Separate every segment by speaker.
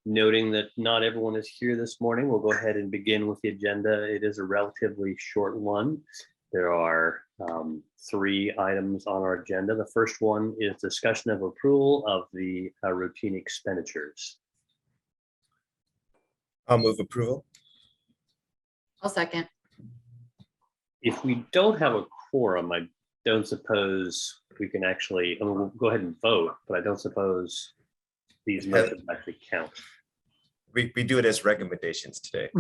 Speaker 1: Noting that not everyone is here this morning, we'll go ahead and begin with the agenda. It is a relatively short one. There are 3 items on our agenda. The first one is discussion of approval of the routine expenditures.
Speaker 2: I'll move approval.
Speaker 3: I'll second.
Speaker 1: If we don't have a quorum, I don't suppose we can actually, I mean, we'll go ahead and vote, but I don't suppose these motions actually count.
Speaker 2: We do it as recommendations today.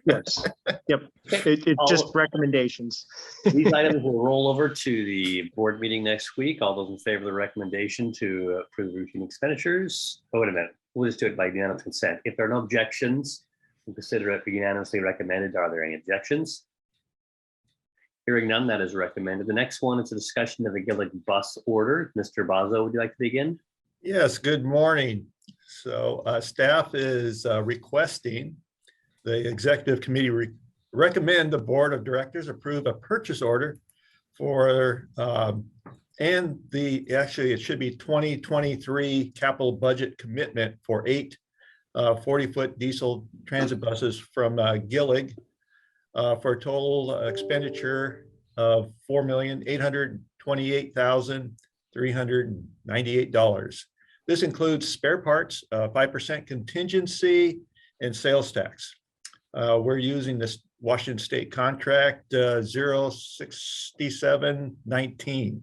Speaker 4: Yes, yep, it's just recommendations.
Speaker 1: These items will roll over to the board meeting next week. All those in favor of the recommendation to approve routine expenditures. Oh, wait a minute. We'll just do it by unanimous consent. If there are no objections, we'll consider it unanimously recommended. Are there any objections? Hearing none, that is recommended. The next one is a discussion of the Gillig bus order. Mr. Bazo, would you like to begin?
Speaker 5: Yes, good morning. So staff is requesting the executive committee recommend the board of directors approve a purchase order for actually it should be 2023 capital budget commitment for 8 40-foot diesel transit buses from Gillig for a total expenditure of $4,828,398. This includes spare parts, 5% contingency, and sales tax. We're using this Washington State contract 06719.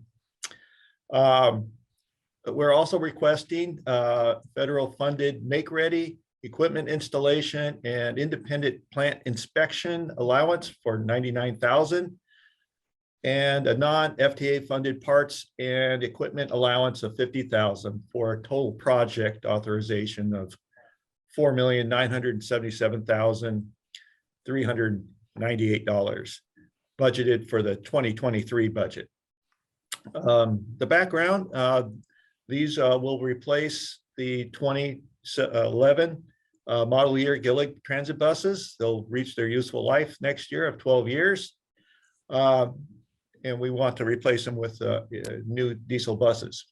Speaker 5: We're also requesting federal funded make-ready equipment installation and independent plant inspection allowance for $99,000 and a non-FTA funded parts and equipment allowance of $50,000 for a total project authorization of $4,977,398 budgeted for the 2023 budget. The background, these will replace the 2011 model year Gillig transit buses. They'll reach their useful life next year of 12 years. And we want to replace them with new diesel buses.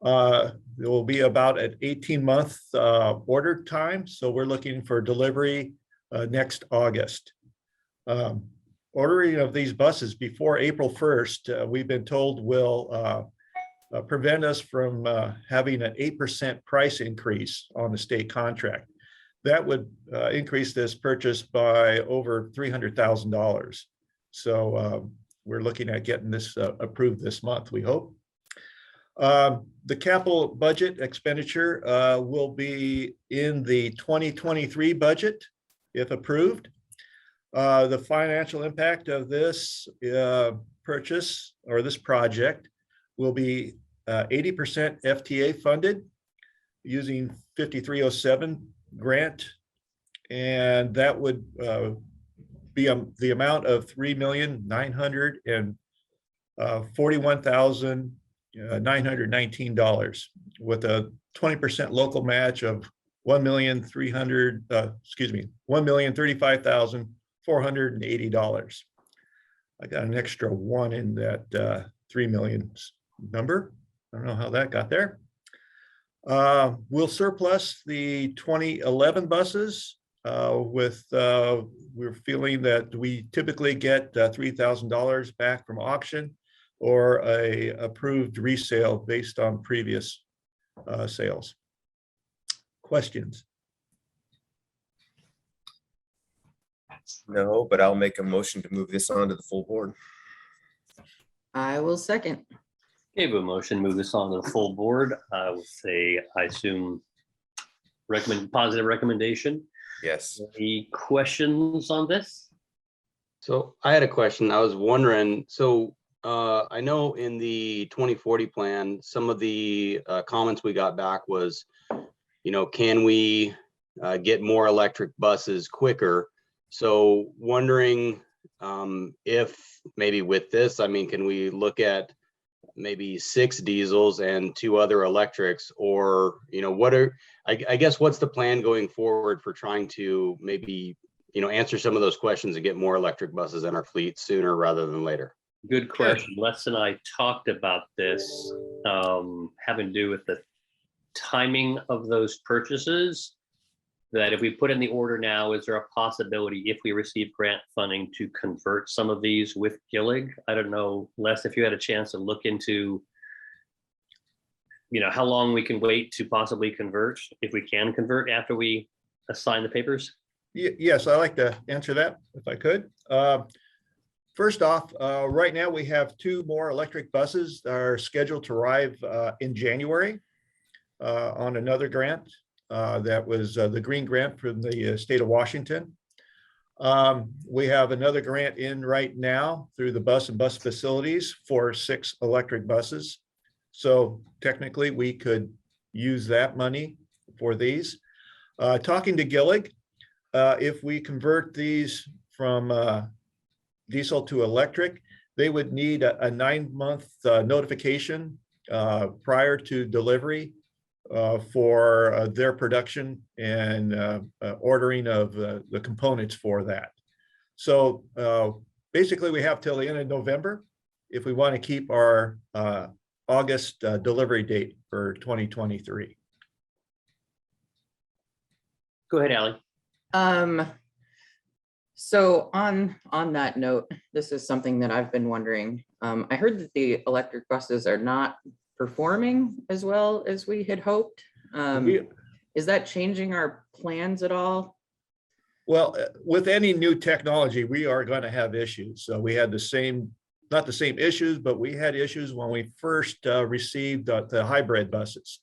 Speaker 5: There will be about an 18-month order time. So we're looking for delivery next August. Ordering of these buses before April 1st, we've been told will prevent us from having an 8% price increase on the state contract. That would increase this purchase by over $300,000. So we're looking at getting this approved this month, we hope. The capital budget expenditure will be in the 2023 budget, if approved. The financial impact of this purchase or this project will be 80% FTA funded using 5307 grant. And that would be the amount of $3,941,919 with a 20% local match of $1,035,480. I got an extra 1 in that 3 million number. I don't know how that got there. We'll surplus the 2011 buses we're feeling that we typically get $3,000 back from auction or a approved resale based on previous sales. Questions?
Speaker 2: No, but I'll make a motion to move this on to the full board.
Speaker 3: I will second.
Speaker 1: Okay, a motion, move this on to the full board. I would say, I assume, positive recommendation.
Speaker 2: Yes.
Speaker 1: Any questions on this?
Speaker 6: So I had a question. I was wondering, so I know in the 2040 plan, some of the comments we got back was, can we get more electric buses quicker? So wondering if maybe with this, can we look at maybe 6 diesels and 2 other electrics, or I guess what's the plan going forward for trying to maybe answer some of those questions and get more electric buses in our fleet sooner rather than later?
Speaker 1: Good question. Les and I talked about this having to do with the timing of those purchases, that if we put in the order now, is there a possibility if we receive grant funding to convert some of these with Gillig? I don't know, Les, if you had a chance to look into, how long we can wait to possibly convert, if we can convert after we assign the papers?
Speaker 5: Yes, I'd like to answer that if I could. First off, right now we have 2 more electric buses that are scheduled to arrive in January on another grant. That was the green grant from the state of Washington. We have another grant in right now through the bus and bus facilities for 6 electric buses. So technically we could use that money for these. Talking to Gillig, if we convert these from diesel to electric, they would need a 9-month notification prior to delivery for their production and ordering of the components for that. So basically we have till the end of November if we want to keep our August delivery date for 2023.
Speaker 1: Go ahead, Ally.
Speaker 3: So on that note, this is something that I've been wondering. I heard that the electric buses are not performing as well as we had hoped. Is that changing our plans at all?
Speaker 5: Well, with any new technology, we are going to have issues. So we had not the same issues, but we had issues when we first received the hybrid buses,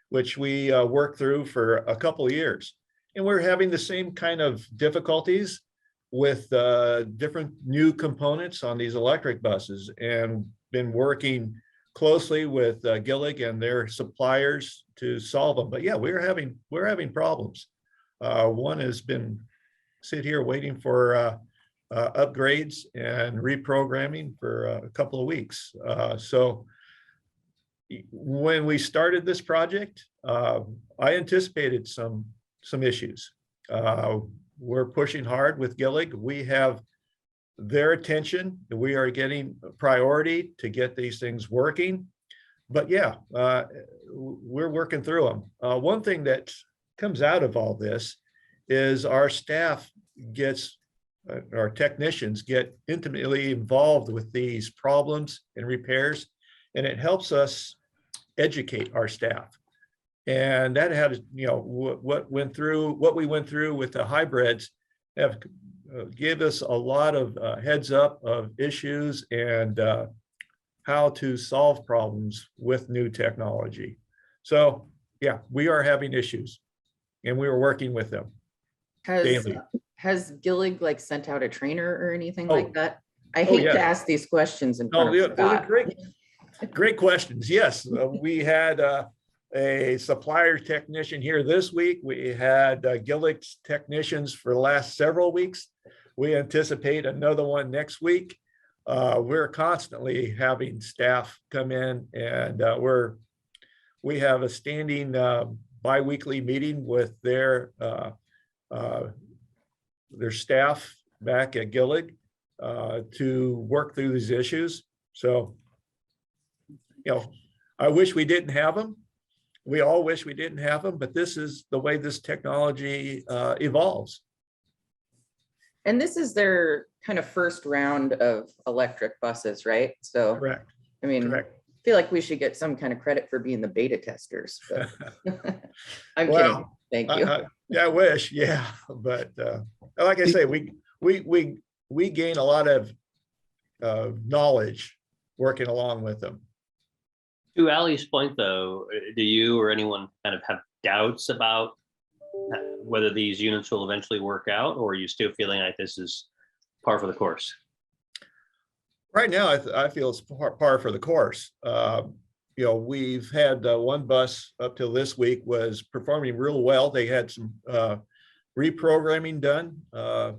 Speaker 5: which we worked through for a couple of years. And we're having the same kind of difficulties with different new components on these electric buses, and been working closely with Gillig and their suppliers to solve them. But yeah, we're having problems. One has been sit here waiting for upgrades and reprogramming for a couple of weeks. So when we started this project, I anticipated some issues. We're pushing hard with Gillig. We have their attention. We are getting priority to get these things working. But yeah, we're working through them. One thing that comes out of all this is our staff our technicians get intimately involved with these problems and repairs, and it helps us educate our staff. And that had, what we went through with the hybrids have give us a lot of heads up of issues and how to solve problems with new technology. So yeah, we are having issues and we are working with them daily.
Speaker 3: Has Gillig sent out a trainer or anything
Speaker 5: Oh.
Speaker 3: like that? I hate
Speaker 5: Yeah.
Speaker 3: to ask these questions in
Speaker 5: No,
Speaker 3: front of
Speaker 5: they're
Speaker 3: Scott.
Speaker 5: great questions. Yes, we had a supplier technician here this week. We had Gillig's technicians for the last several weeks. We anticipate another one next week. We're constantly having staff come in, and we have a standing bi-weekly meeting with their staff back at Gillig to work through these issues. So, I wish we didn't have them. We all wish we didn't have them, but this is the way this technology evolves.
Speaker 3: And this is their kind of first round of electric buses, right? So,
Speaker 5: Correct.
Speaker 3: I mean,
Speaker 5: Correct.
Speaker 3: I feel like we should get some kind of credit for being the beta testers. But I'm
Speaker 5: Well,
Speaker 3: kidding. Thank you.
Speaker 5: Yeah, I wish. Yeah, but like I say, we gain a lot of knowledge working along with them.
Speaker 1: To Ally's point, though, do you or anyone kind of have doubts about whether these units will eventually work out, or are you still feeling like this is par for the course?
Speaker 5: Right now, I feel it's par for the course. We've had one bus up till this week was performing real well. They had some reprogramming done a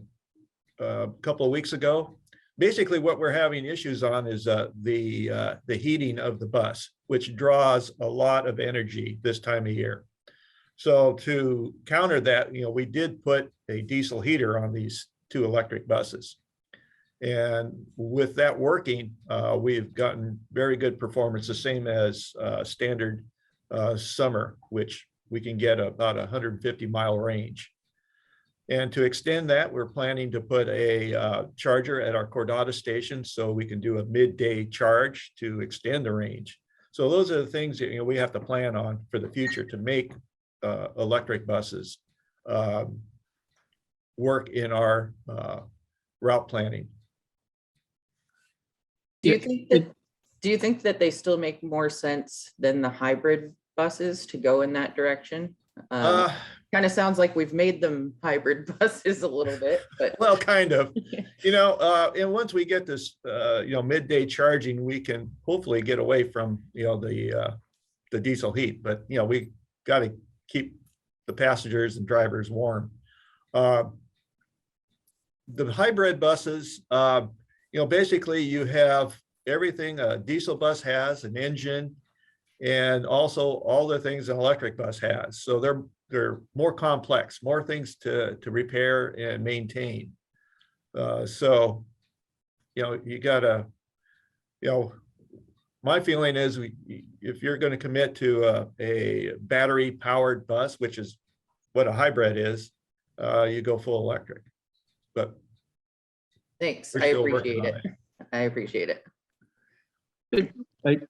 Speaker 5: couple of weeks ago. Basically, what we're having issues on is the heating of the bus, which draws a lot of energy this time of year. So to counter that, we did put a diesel heater on these 2 electric buses. And with that working, we've gotten very good performance, the same as standard summer, which we can get about 150-mile range. And to extend that, we're planning to put a charger at our Cordata station so we can do a midday charge to extend the range. So those are the things that we have to plan on for the future to make electric buses work in our route planning.
Speaker 3: Do you think that they still make more sense than the hybrid buses to go in that direction? Kind of sounds like we've made them hybrid buses a little bit, but
Speaker 5: Well, kind of, and once we get this, midday charging, we can hopefully get away from, the diesel heat, but, we got to keep the passengers and drivers warm. The hybrid buses, basically you have everything a diesel bus has, an engine, and also all the things an electric bus has. So they're more complex, more things to repair and maintain. So, you gotta, my feeling is if you're going to commit to a battery powered bus, which is what a hybrid is, you go full electric. But
Speaker 3: thanks.
Speaker 5: we're
Speaker 3: I
Speaker 5: still working
Speaker 3: appreciate
Speaker 5: on
Speaker 3: it. I appreciate it.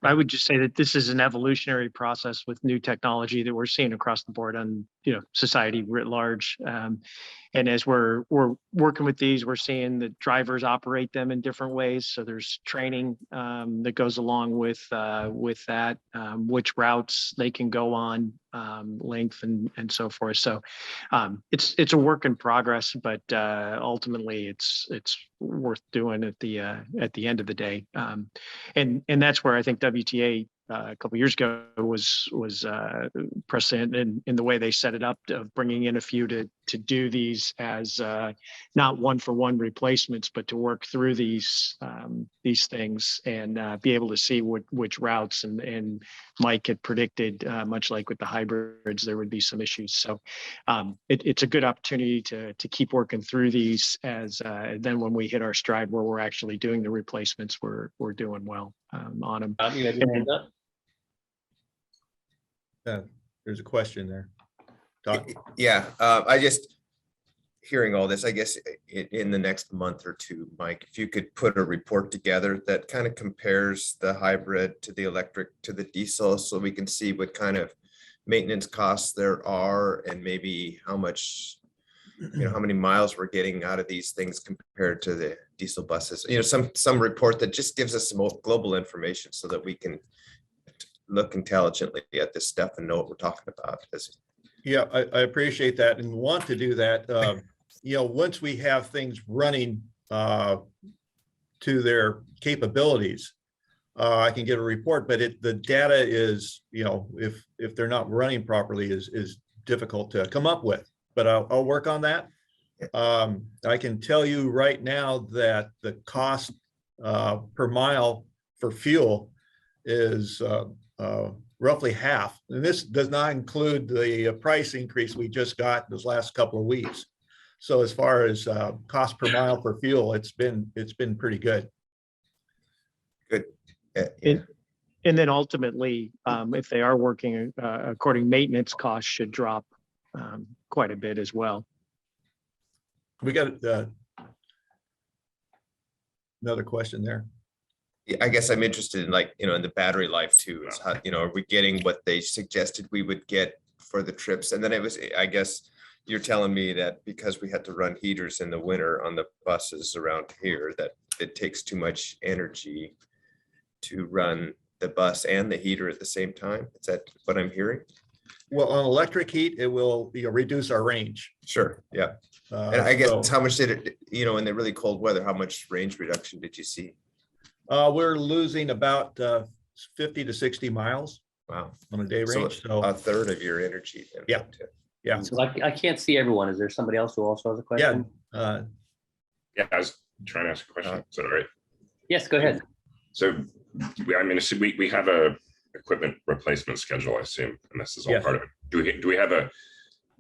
Speaker 4: I would just say that this is an evolutionary process with new technology that we're seeing across the board on, society writ large. And as we're working with these, we're seeing that drivers operate them in different ways. So there's training that goes along with that, which routes they can go on, length and so forth. So it's a work in progress, but ultimately it's worth doing at the end of the day. And that's where I think WTA a couple of years ago was precedent in the way they set it up, of bringing in a few to do these as not one-for-one replacements, but to work through these things and be able to see which routes. And Mike had predicted, much like with the hybrids, there would be some issues. So it's a good opportunity to keep working through these as then when we hit our stride where we're actually doing the replacements, we're doing well on them.
Speaker 1: You had your hand up?
Speaker 5: There's a question there. Todd?
Speaker 2: Yeah, I just, hearing all this, I guess in the next month or two, Mike, if you could put a report together that kind of compares the hybrid to the electric to the diesel, so we can see what kind of maintenance costs there are and maybe how much, how many miles we're getting out of these things compared to the diesel buses. Some report that just gives us some global information so that we can look intelligently at this stuff and know what we're talking about.
Speaker 5: Yeah, I appreciate that and want to do that. Once we have things running to their capabilities, I can get a report, but the data is, if they're not running properly is difficult to come up with, but I'll work on that. I can tell you right now that the cost per mile for fuel is roughly half. And this does not include the price increase we just got those last couple of weeks. So as far as cost per mile for fuel, it's been pretty good.
Speaker 2: Good. Yeah.
Speaker 4: And then ultimately, if they are working according, maintenance costs should drop quite a bit as well.
Speaker 5: We got another question there.
Speaker 2: I guess I'm interested in in the battery life too, is how, are we getting what they suggested we would get for the trips? And then I guess you're telling me that because we had to run heaters in the winter on the buses around here, that it takes too much energy to run the bus and the heater at the same time. Is that what I'm hearing?
Speaker 5: Well, on electric heat, it will reduce our range.
Speaker 2: Sure. Yeah. And I guess how much did it, in the really cold weather, how much range reduction did you see?
Speaker 5: We're losing about 50 to 60 miles.
Speaker 2: Wow.
Speaker 5: On a day range. So
Speaker 2: a third of your energy. Then.
Speaker 5: Yeah. Yeah.
Speaker 1: So I can't see everyone. Is there somebody else who also has a question?
Speaker 5: Yeah.
Speaker 7: Yeah, I was trying to ask a question. Is that all right?
Speaker 1: Yes, go ahead.
Speaker 7: So, we have a equipment replacement schedule, I assume, and this is all part of it. Do we have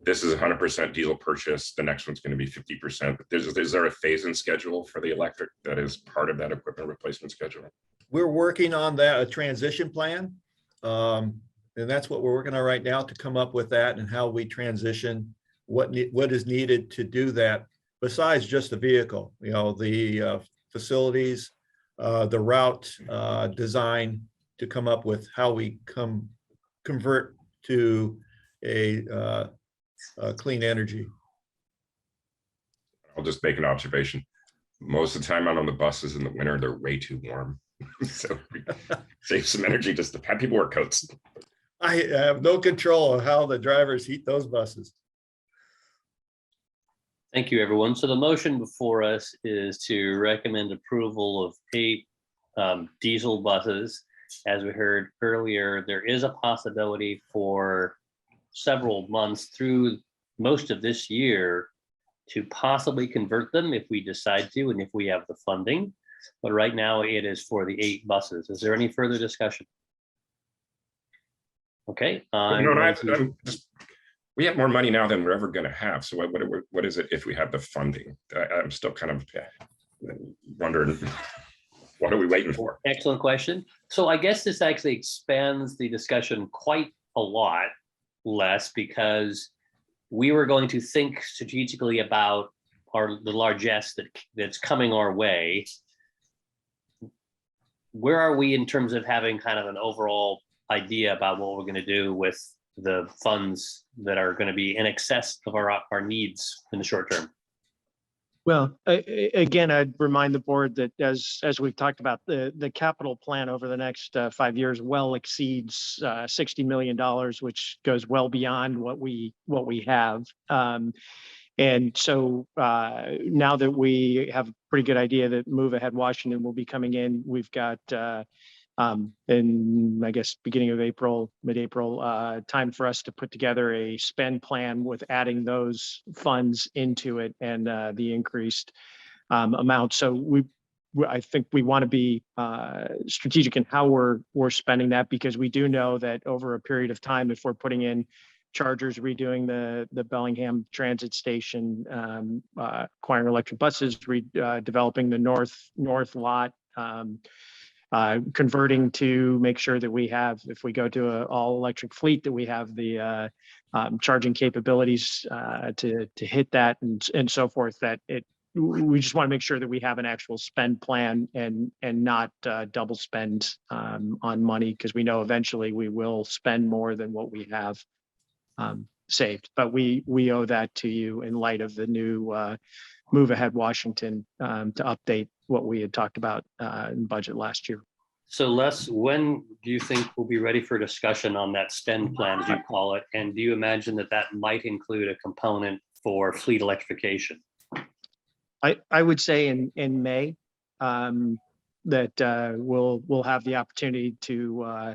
Speaker 7: this is 100% diesel purchase, the next one's going to be 50%, but is there a phase-in schedule for the electric that is part of that equipment replacement schedule?
Speaker 5: We're working on that, a transition plan. and that's what we're working on right now to come up with that and how we transition, what is needed to do that besides just the vehicle, the facilities, the route design to come up with how we convert to a clean energy.
Speaker 7: I'll just make an observation. Most of the time out on the buses in the winter, they're way too warm. So we save some energy just to have people wear coats.
Speaker 5: I have no control of how the drivers heat those buses.
Speaker 1: Thank you, everyone. So the motion before us is to recommend approval of 8 diesel buses. As we heard earlier, there is a possibility for several months through most of this year to possibly convert them if we decide to and if we have the funding. But right now it is for the 8 buses. Is there any further discussion? Okay.
Speaker 7: We have more money now than we're ever going to have. So what is it if we have the funding? I'm still kind of wondering, what are we waiting for?
Speaker 1: Excellent question. So I guess this actually expands the discussion quite a lot, Les, because we were going to think strategically about the largesse that's coming our way. Where are we in terms of having kind of an overall idea about what we're going to do with the funds that are going to be in excess of our needs in the short term?
Speaker 4: Well, again, I'd remind the board that as we've talked about, the capital plan over the next 5 years well exceeds $60 million, which goes well beyond what we have. And so now that we have a pretty good idea that Move Ahead Washington will be coming in, we've got in, I guess, beginning of April, mid-April, time for us to put together a spend plan with adding those funds into it and the increased amount. So I think we want to be strategic in how we're spending that, because we do know that over a period of time, if we're putting in chargers, redoing the Bellingham Transit Station, acquiring electric buses, developing the north lot, converting to make sure that we have, if we go to an all electric fleet, that we have the charging capabilities to hit that and so forth, that we just want to make sure that we have an actual spend plan and not double spend on money, because we know eventually we will spend more than what we have saved. But we owe that to you in light of the new Move Ahead Washington to update what we had talked about in budget last year.
Speaker 1: So Les, when do you think we'll be ready for discussion on that spend plan, as you call it? And do you imagine that might include a component for fleet electrification?
Speaker 4: I would say in May that we'll have the opportunity to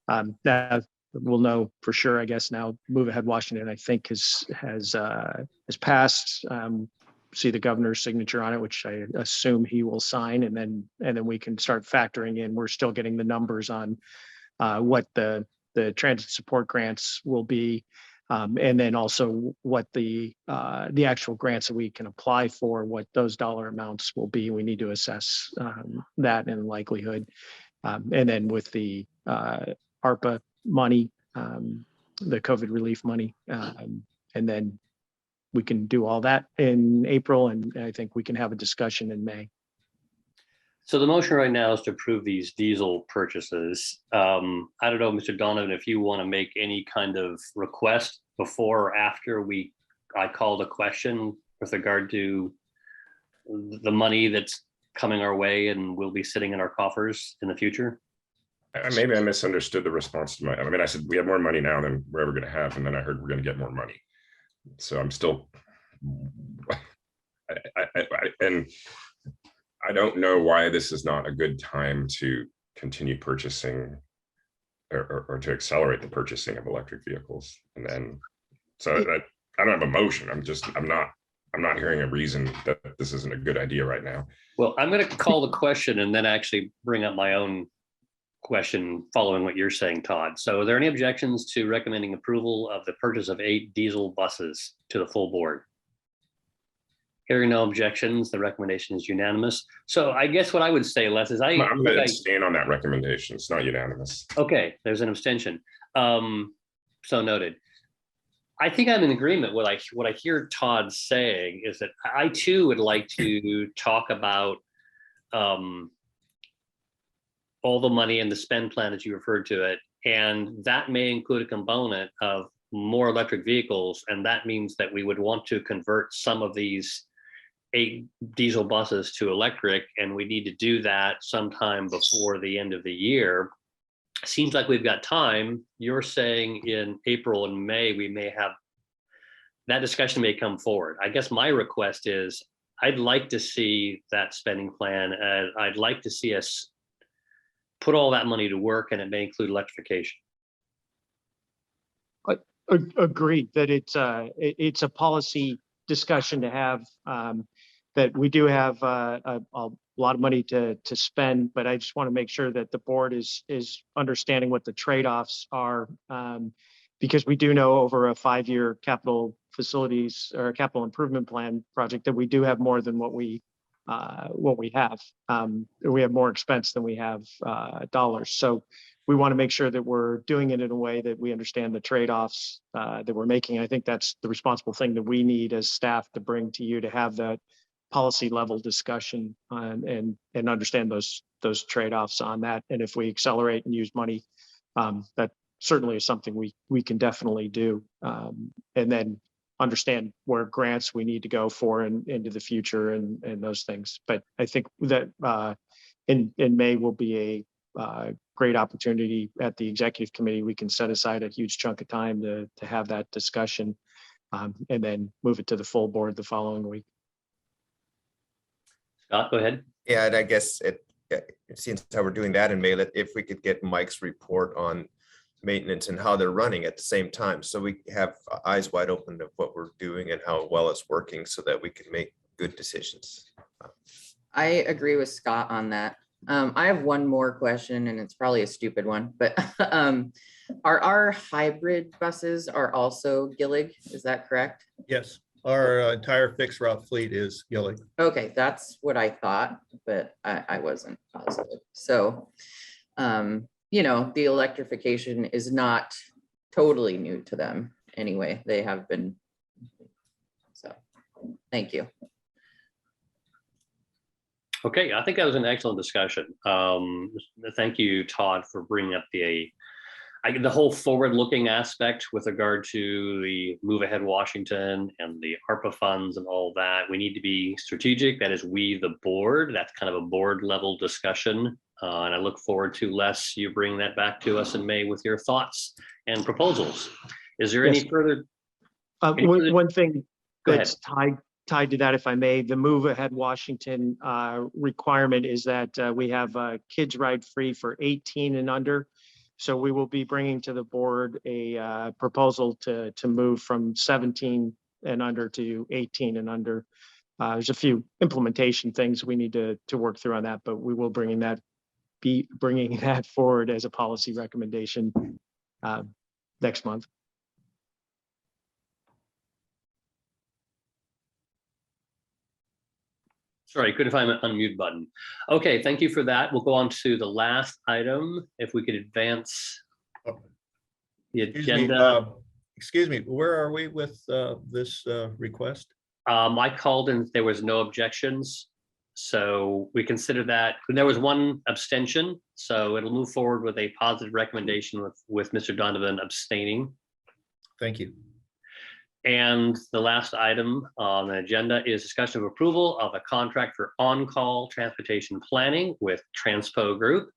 Speaker 4: that we'll know for sure. I guess now Move Ahead Washington, I think, has passed. See the governor's signature on it, which I assume he will sign, and then we can start factoring in. We're still getting the numbers on what the transit support grants will be, and then also what the actual grants that we can apply for, what those dollar amounts will be. We need to assess that in likelihood, and then with the ARPA money, the COVID relief money, and then we can do all that in April, and I think we can have a discussion in May.
Speaker 1: So the motion right now is to approve these diesel purchases. I don't know, Mr. Donovan, if you want to make any kind of request before or after I called a question with regard to the money that's coming our way and will be sitting in our coffers in the future.
Speaker 7: Maybe I misunderstood the response to I said we have more money now than we're ever going to have, and then I heard we're going to get more money. So I'm still, and I don't know why this is not a good time to continue purchasing or to accelerate the purchasing of electric vehicles. And then, so I don't have a motion. I'm not hearing a reason that this isn't a good idea right now.
Speaker 1: Well, I'm going to call the question and then actually bring up my own question following what you're saying, Todd. So are there any objections to recommending approval of the purchase of 8 diesel buses to the full board? Hearing no objections, the recommendation is unanimous. So I guess what I would say, Les, is I'm going to abstain
Speaker 7: on that recommendation. It's not unanimous.
Speaker 1: Okay, there's an abstention. So noted. I think I'm in agreement. What I hear Todd saying is that I too would like to talk about all the money in the spend plan as you referred to it, and that may include a component of more electric vehicles, and that means that we would want to convert some of these 8 diesel buses to electric, and we need to do that sometime before the end of the year. Seems like we've got time. You're saying in April and May, we may have, that discussion may come forward. I guess my request is, I'd like to see that spending plan. I'd like to see us put all that money to work, and it may include electrification.
Speaker 4: Agreed that it's a policy discussion to have, that we do have a lot of money to spend, but I just want to make sure that the board is understanding what the trade-offs are, because we do know over a 5-year capital facilities or capital improvement plan project that we do have more than what we have. We have more expense than we have dollars. So we want to make sure that we're doing it in a way that we understand the trade-offs that we're making. I think that's the responsible thing that we need as staff to bring to you, to have that policy level discussion and understand those trade-offs on that. And if we accelerate and use money, that certainly is something we can definitely do. And then understand where grants we need to go for and into the future and those things. But I think that in May will be a great opportunity at the executive committee. We can set aside a huge chunk of time to have that discussion, and then move it to the full board the following week.
Speaker 1: Scott, go ahead.
Speaker 2: Yeah, and I guess it seems how we're doing that in May, if we could get Mike's report on maintenance and how they're running at the same time, so we have eyes wide open of what we're doing and how well it's working, so that we can make good decisions.
Speaker 3: I agree with Scott on that. I have one more question, and it's probably a stupid one, but are our hybrid buses are also Gillig? Is that correct?
Speaker 5: Yes, our entire fixed route fleet is Gillig.
Speaker 3: Okay, that's what I thought, but I wasn't positive. So, the electrification is not totally new to them anyway. They have been. So, thank you.
Speaker 1: Okay, I think that was an excellent discussion. Thank you, Todd, for bringing up the whole forward-looking aspect with regard to the Move Ahead Washington and the ARPA funds and all that. We need to be strategic. That is, we, the board. That's kind of a board-level discussion. And I look forward to, Les, you bring that back to us in May with your thoughts and proposals. Is there any further?
Speaker 4: One thing
Speaker 1: Go
Speaker 4: that's tied to that, if I may, the Move Ahead Washington requirement is that we have kids ride free for 18 and under. So we will be bringing to the board a proposal to move from 17 and under to 18 and under. There's a few implementation things we need to work through on that, but we will be bringing that forward as a policy recommendation next month.
Speaker 1: Sorry, couldn't find my unmute button. Okay, thank you for that. We'll go on to the last item. If we could advance the agenda.
Speaker 5: Excuse me, where are we with this request?
Speaker 1: I called and there was no objections. So we consider that, and there was one abstention. So it'll move forward with a positive recommendation with Mr. Donovan abstaining.
Speaker 5: Thank you.
Speaker 1: And the last item on the agenda is discussion of approval of a contract for on-call transportation planning with Transpo Group.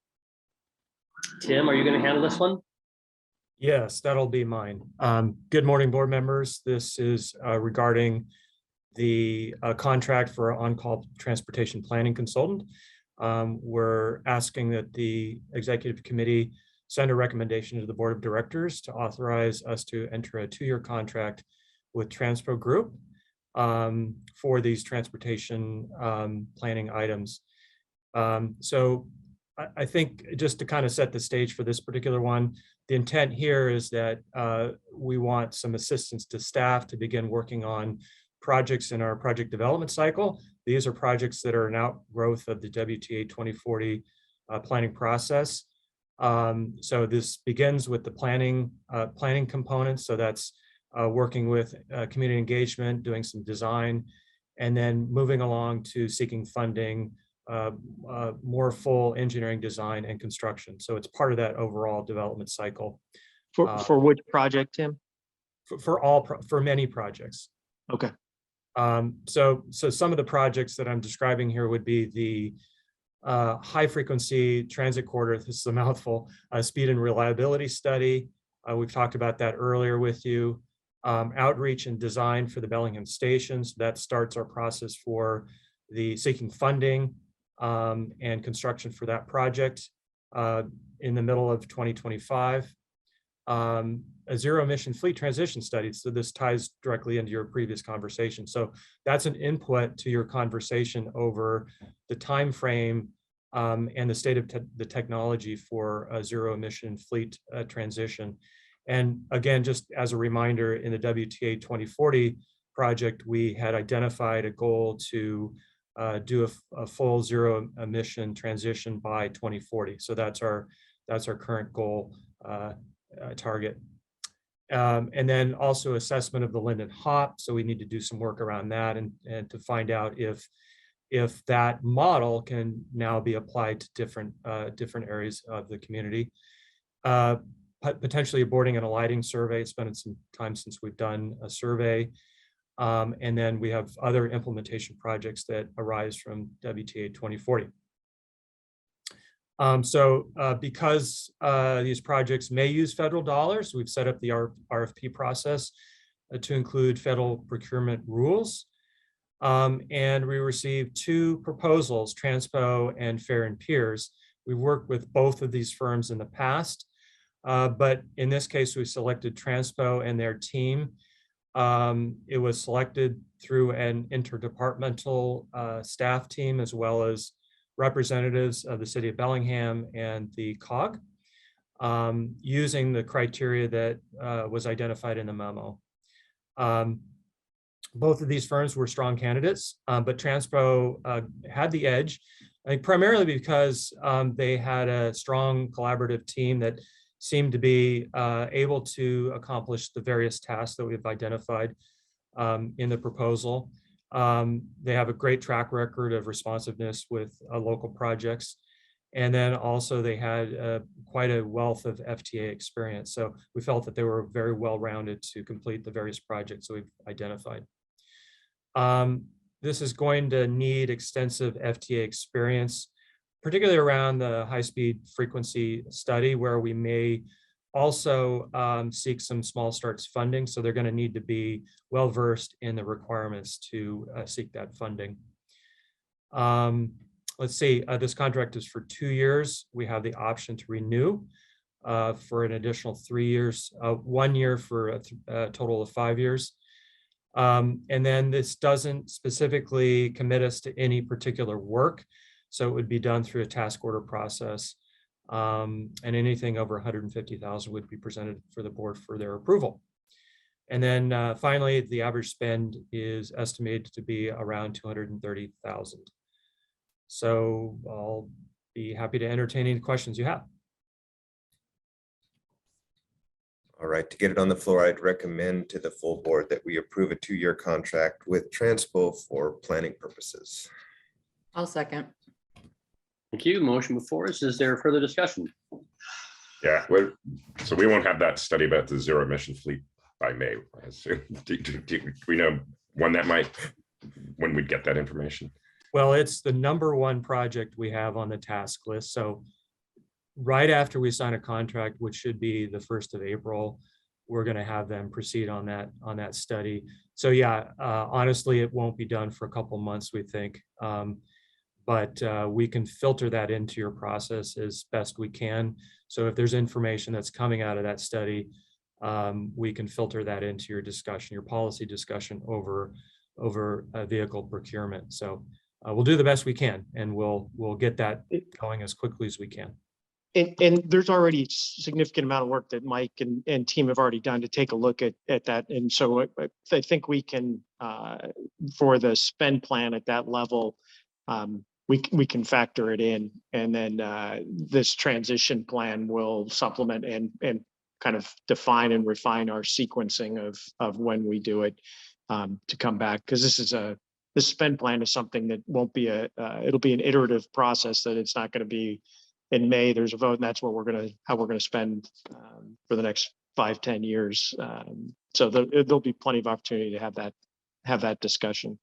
Speaker 1: Tim, are you going to handle this one?
Speaker 8: Yes, that'll be mine. Good morning, board members. This is regarding the contract for on-call transportation planning consultant. We're asking that the executive committee send a recommendation to the board of directors to authorize us to enter a 2-year contract with Transpo Group for these transportation planning items. So I think just to kind of set the stage for this particular one, the intent here is that we want some assistance to staff to begin working on projects in our project development cycle. These are projects that are an outgrowth of the WTA 2040 planning process. So this begins with the planning component. So that's working with community engagement, doing some design, and then moving along to seeking funding, more full engineering design and construction. So it's part of that overall development cycle.
Speaker 4: For which project, Tim?
Speaker 8: For many projects.
Speaker 4: Okay.
Speaker 8: So some of the projects that I'm describing here would be the high frequency transit corridor. This is a mouthful. Speed and reliability study. We've talked about that earlier with you. Outreach and design for the Bellingham stations. That starts our process for the seeking funding and construction for that project in the middle of 2025. A zero emission fleet transition study. So this ties directly into your previous conversation. So that's an input to your conversation over the time frame and the state of the technology for a zero emission fleet transition. And again, just as a reminder, in the WTA 2040 project, we had identified a goal to do a full zero emission transition by 2040. So that's our current goal target. And then also assessment of the Linden Hop. So we need to do some work around that and to find out if that model can now be applied to different areas of the community. Potentially a boarding and a lighting survey. It's been some time since we've done a survey. And then we have other implementation projects that arise from WTA 2040. Because these projects may use federal dollars, we've set up the RFP process to include federal procurement rules. And we received 2 proposals, Transpo and Fair and Peers. We've worked with both of these firms in the past, but in this case, we selected Transpo and their team. It was selected through an interdepartmental staff team, as well as representatives of the city of Bellingham and the COG, using the criteria that was identified in the memo. Both of these firms were strong candidates, but Transpo had the edge, I think primarily because they had a strong collaborative team that seemed to be able to accomplish the various tasks that we've identified in the proposal. They have a great track record of responsiveness with local projects. And then also they had quite a wealth of FTA experience. So we felt that they were very well-rounded to complete the various projects that we've identified. This is going to need extensive FTA experience, particularly around the high-speed frequency study, where we may also seek some small starts funding. So they're going to need to be well-versed in the requirements to seek that funding. Let's see, this contract is for 2 years. We have the option to renew for an additional 3 years, 1 year for a total of 5 years. And then this doesn't specifically commit us to any particular work. So it would be done through a task order process. And anything over 150,000 would be presented for the board for their approval. And then finally, the average spend is estimated to be around 230,000. So I'll be happy to entertain any questions you have.
Speaker 2: All right, to get it on the floor, I'd recommend to the full board that we approve a 2-year contract with Transpo for planning purposes.
Speaker 3: I'll second.
Speaker 1: Thank you. Motion before us. Is there further discussion?
Speaker 7: Yeah, so we won't have that study about the zero emission fleet by May, I assume. Do we know when we'd get that information?
Speaker 8: Well, it's the #1 project we have on the task list. So right after we sign a contract, which should be the 1st of April, we're going to have them proceed on that study. So yeah, honestly, it won't be done for a couple months, we think. But we can filter that into your process as best we can. So if there's information that's coming out of that study, we can filter that into your discussion, your policy discussion over vehicle procurement. So we'll do the best we can, and we'll get that going as quickly as we can.
Speaker 4: And there's already a significant amount of work that Mike and team have already done to take a look at that. And so I think we can, for the spend plan at that level, we can factor it in, and then this transition plan will supplement and kind of define and refine our sequencing of when we do it to come back, because this spend plan is something that won't be it'll be an iterative process, that it's not going to be in May there's a vote and that's what how we're gonna spend for the next 5-10 years. So there'll be plenty of opportunity to have that discussion.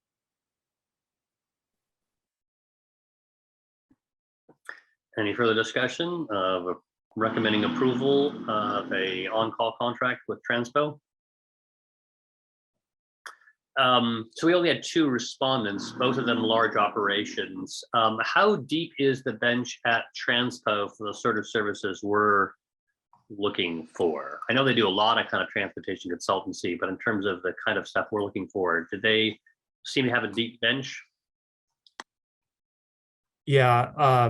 Speaker 1: Any further discussion of recommending approval of a on-call contract with Transpo? So we only had 2 respondents, both of them large operations. How deep is the bench at Transpo for the sort of services we're looking for? I know they do a lot of kind of transportation consultancy, but in terms of the kind of stuff we're looking for, did they seem to have a deep bench?
Speaker 8: Yeah,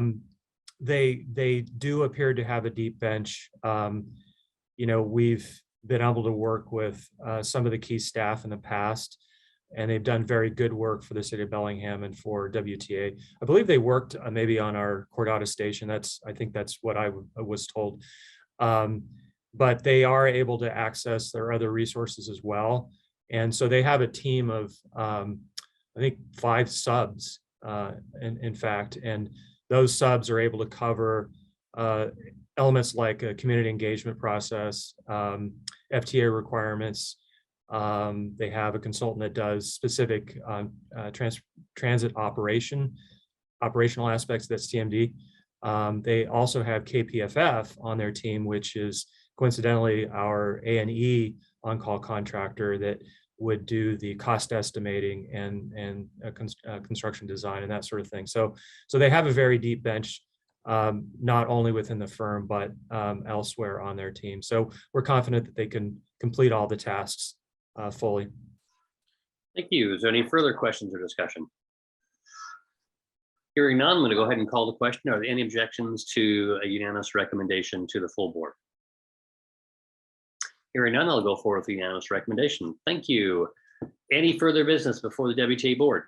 Speaker 8: they do appear to have a deep bench. You know, we've been able to work with some of the key staff in the past, and they've done very good work for the city of Bellingham and for WTA. I believe they worked maybe on our Cordata station. I think that's what I was told. But they are able to access their other resources as well. And so they have a team of, I think 5 subs, in fact, and those subs are able to cover elements like a community engagement process, FTA requirements. They have a consultant that does specific transit operational aspects, that's TMD. They also have KPFF on their team, which is coincidentally our A&E on-call contractor that would do the cost estimating and construction design and that sort of thing. So they have a very deep bench, not only within the firm, but elsewhere on their team. So we're confident that they can complete all the tasks fully.
Speaker 1: Thank you. Is there any further questions or discussion? Hearing none, I'm going to go ahead and call the question. Are there any objections to a unanimous recommendation to the full board? Hearing none, I'll go forward with the unanimous recommendation. Thank you. Any further business before the WTA board?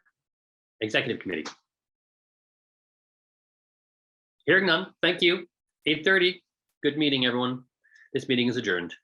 Speaker 1: Executive committee? Hearing none, thank you. 8:30. Good meeting, everyone. This meeting is adjourned.